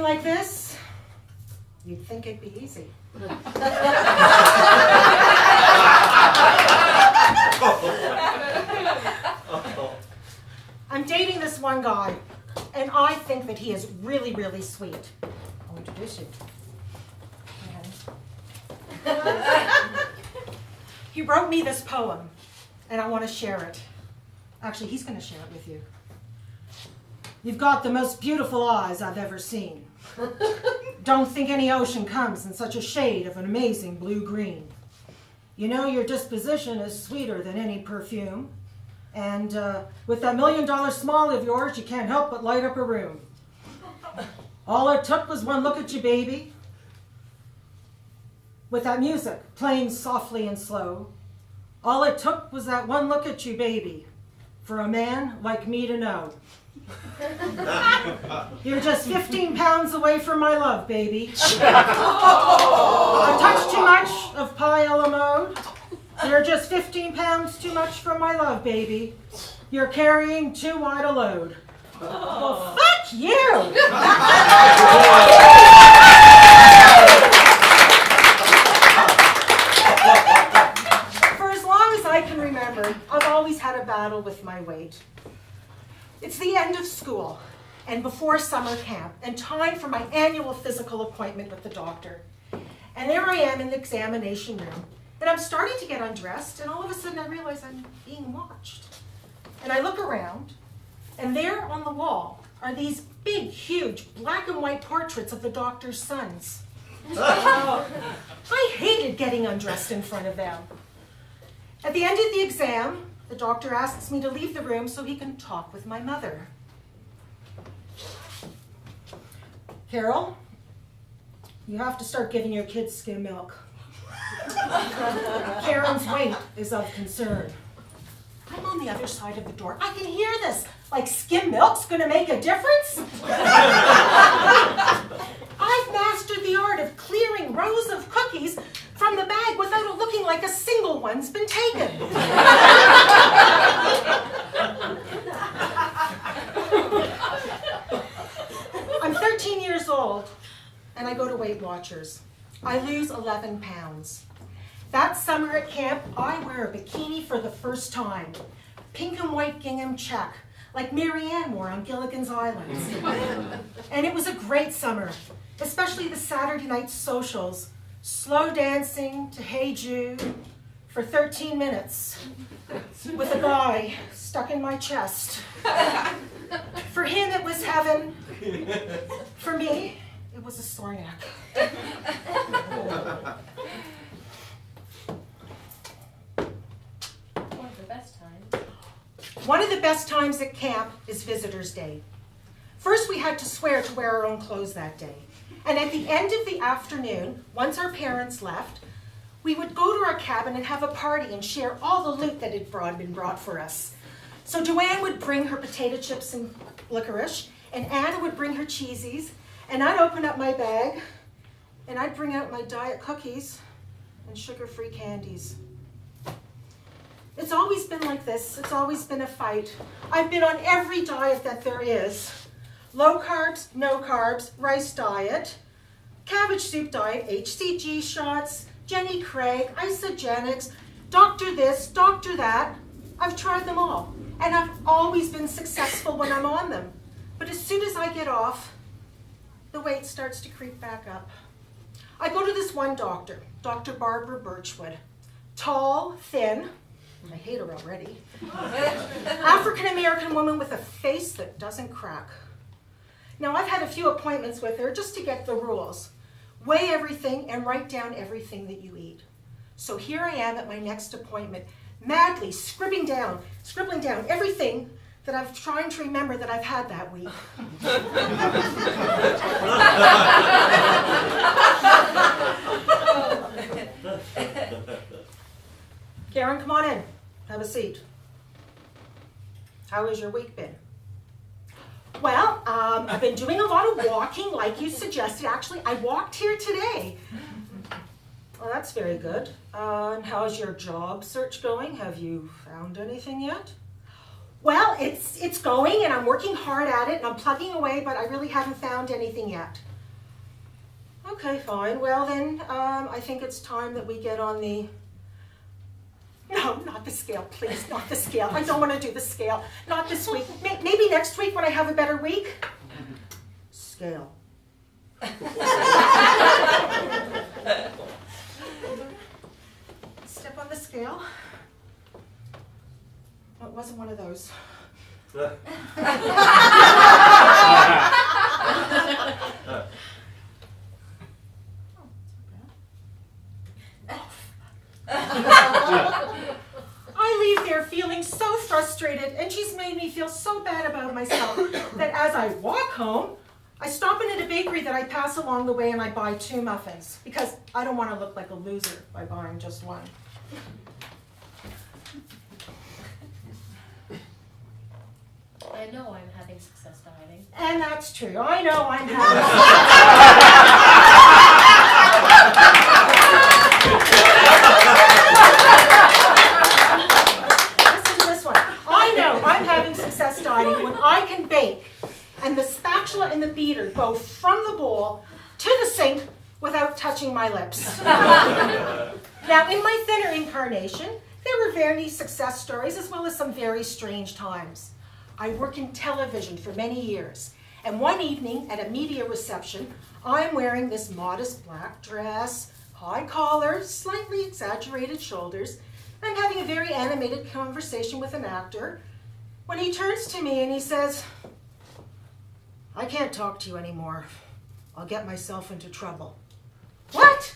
like this, you'd think it'd be easy. I'm dating this one guy, and I think that he is really, really sweet. I'll introduce you. He wrote me this poem, and I want to share it. Actually, he's going to share it with you. You've got the most beautiful eyes I've ever seen. Don't think any ocean comes in such a shade of an amazing blue-green. You know your disposition is sweeter than any perfume. And with that $1 million smile of yours, you can't help but light up a room. All it took was one look at you, baby. With that music playing softly and slow. All it took was that one look at you, baby, for a man like me to know. You're just 15 pounds away from my love, baby. A touch too much of pi la mode. You're just 15 pounds too much from my love, baby. You're carrying too wide a load. Well, fuck you! For as long as I can remember, I've always had a battle with my weight. It's the end of school and before summer camp and time for my annual physical appointment with the doctor. And there I am in the examination room, and I'm starting to get undressed, and all of a sudden I realize I'm being watched. And I look around, and there on the wall are these big, huge black and white portraits of the doctor's sons. I hated getting undressed in front of them. At the end of the exam, the doctor asks me to leave the room so he can talk with my mother. Carol, you have to start giving your kids skim milk. Caryn's weight is of concern. I'm on the other side of the door. I can hear this. Like skim milk's gonna make a difference? I've mastered the art of clearing rows of cookies from the bag without it looking like a single one's been taken. I'm 13 years old, and I go to Weight Watchers. I lose 11 pounds. That summer at camp, I wear a bikini for the first time. Pink and white gingham check, like Marianne wore on Gilligan's Island. And it was a great summer, especially the Saturday night socials. Slow dancing to Hey Jude for 13 minutes with a guy stuck in my chest. For him, it was heaven. For me, it was a sore neck. One of the best times at camp is Visitor's Day. First, we had to swear to wear our own clothes that day. And at the end of the afternoon, once our parents left, we would go to our cabin and have a party and share all the loot that had been brought for us. So Joanne would bring her potato chips and licorice, and Anna would bring her cheesies, and I'd open up my bag, and I'd bring out my diet cookies and sugar-free candies. It's always been like this. It's always been a fight. I've been on every diet that there is. Low carbs, no carbs, rice diet, cabbage soup diet, HCG shots, Jenny Craig, isogenics, doctor this, doctor that. I've tried them all, and I've always been successful when I'm on them. But as soon as I get off, the weight starts to creep back up. I go to this one doctor, Dr. Barbara Birchwood. Tall, thin, I hate her already. African-American woman with a face that doesn't crack. Now, I've had a few appointments with her just to get the rules. Weigh everything and write down everything that you eat. So here I am at my next appointment, madly scribbling down everything that I'm trying to remember that I've had that week. Caryn, come on in. Have a seat. How has your week been? Well, I've been doing a lot of walking, like you suggested. Actually, I walked here today. Well, that's very good. And how's your job search going? Have you found anything yet? Well, it's going, and I'm working hard at it, and I'm plugging away, but I really haven't found anything yet. Okay, fine. Well then, I think it's time that we get on the... No, not the scale, please, not the scale. I don't want to do the scale. Not this week. Maybe next week when I have a better week. Scale. Step on the scale. Oh, it wasn't one of those. I leave there feeling so frustrated, and she's made me feel so bad about myself that as I walk home, I stop in at a bakery that I pass along the way and I buy 2 muffins because I don't want to look like a loser by buying just one. I know I'm having success dieting. And that's true. I know I'm having Listen to this one. I know I'm having success dieting when I can bake and the spatula and the beater go from the bowl to the sink without touching my lips. Now, in my thinner incarnation, there were very success stories as well as some very strange times. I worked in television for many years, and one evening at a media reception, I'm wearing this modest black dress, high collar, slightly exaggerated shoulders. I'm having a very animated conversation with an actor when he turns to me and he says, "I can't talk to you anymore. I'll get myself into trouble." What?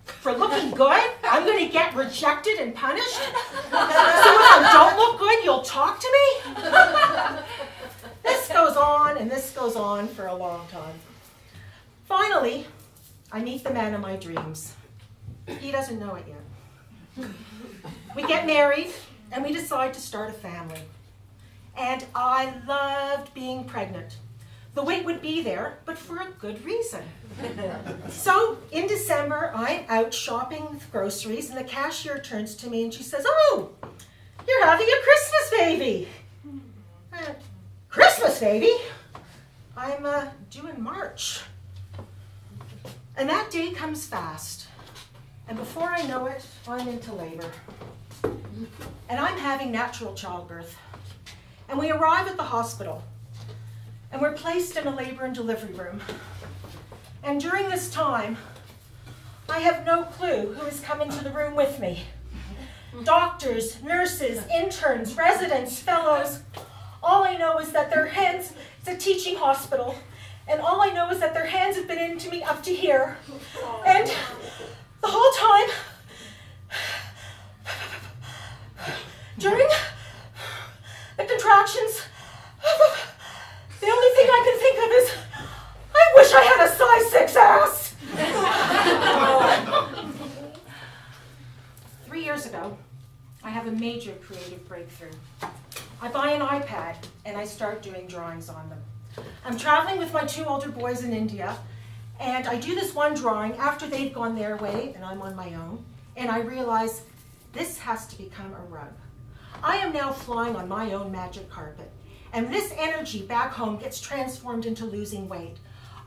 For looking good? I'm going to get rejected and punished? So if I don't look good, you'll talk to me? This goes on and this goes on for a long time. Finally, I meet the man of my dreams. He doesn't know it yet. We get married and we decide to start a family. And I loved being pregnant. The weight would be there, but for a good reason. So in December, I'm out shopping with groceries, and the cashier turns to me and she says, "Oh, you're having a Christmas baby." Christmas baby? I'm due in March. And that day comes fast. And before I know it, I'm into labor. And I'm having natural childbirth. And we arrive at the hospital. And we're placed in a labor and delivery room. And during this time, I have no clue who has come into the room with me. Doctors, nurses, interns, residents, fellows. All I know is that their hands, it's a teaching hospital, and all I know is that their hands have been into me up to here. And the whole time, during the contractions, the only thing I can think of is, I wish I had a size 6 ass. 3 years ago, I have a major creative breakthrough. I buy an iPad and I start doing drawings on them. I'm traveling with my 2 older boys in India, and I do this one drawing after they've gone their way and I'm on my own, and I realize this has to become a rug. I am now flying on my own magic carpet. And this energy back home gets transformed into losing weight.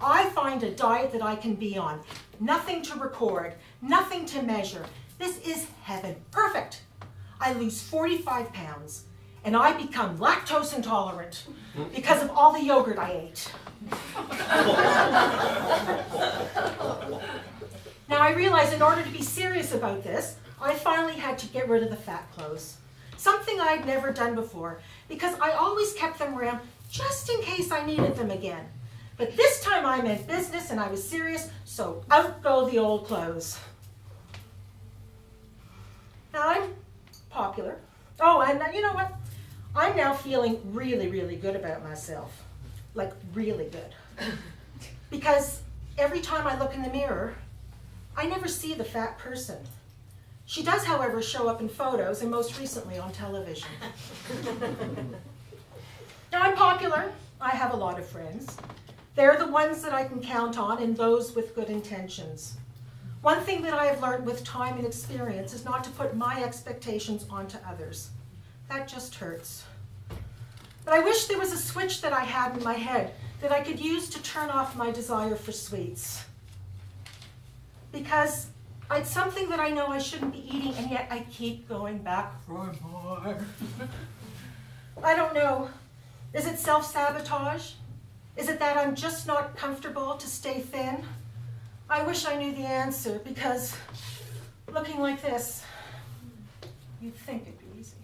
I find a diet that I can be on. Nothing to record, nothing to measure. This is heaven. Perfect. I lose 45 pounds, and I become lactose intolerant because of all the yogurt I ate. Now I realize in order to be serious about this, I finally had to get rid of the fat clothes. Something I'd never done before, because I always kept them around just in case I needed them again. But this time I meant business and I was serious, so out go the old clothes. Now I'm popular. Oh, and you know what? I'm now feeling really, really good about myself. Like really good. Because every time I look in the mirror, I never see the fat person. She does, however, show up in photos, and most recently on television. Now, I'm popular. I have a lot of friends. They're the ones that I can count on, and those with good intentions. One thing that I have learned with time and experience is not to put my expectations onto others. That just hurts. But I wish there was a switch that I had in my head that I could use to turn off my desire for sweets. because it's something that I know I shouldn't be eating, and yet I keep going back for more. I don't know. Is it self-sabotage? Is it that I'm just not comfortable to stay thin? I wish I knew the answer, because looking like this, you'd think it'd be easy.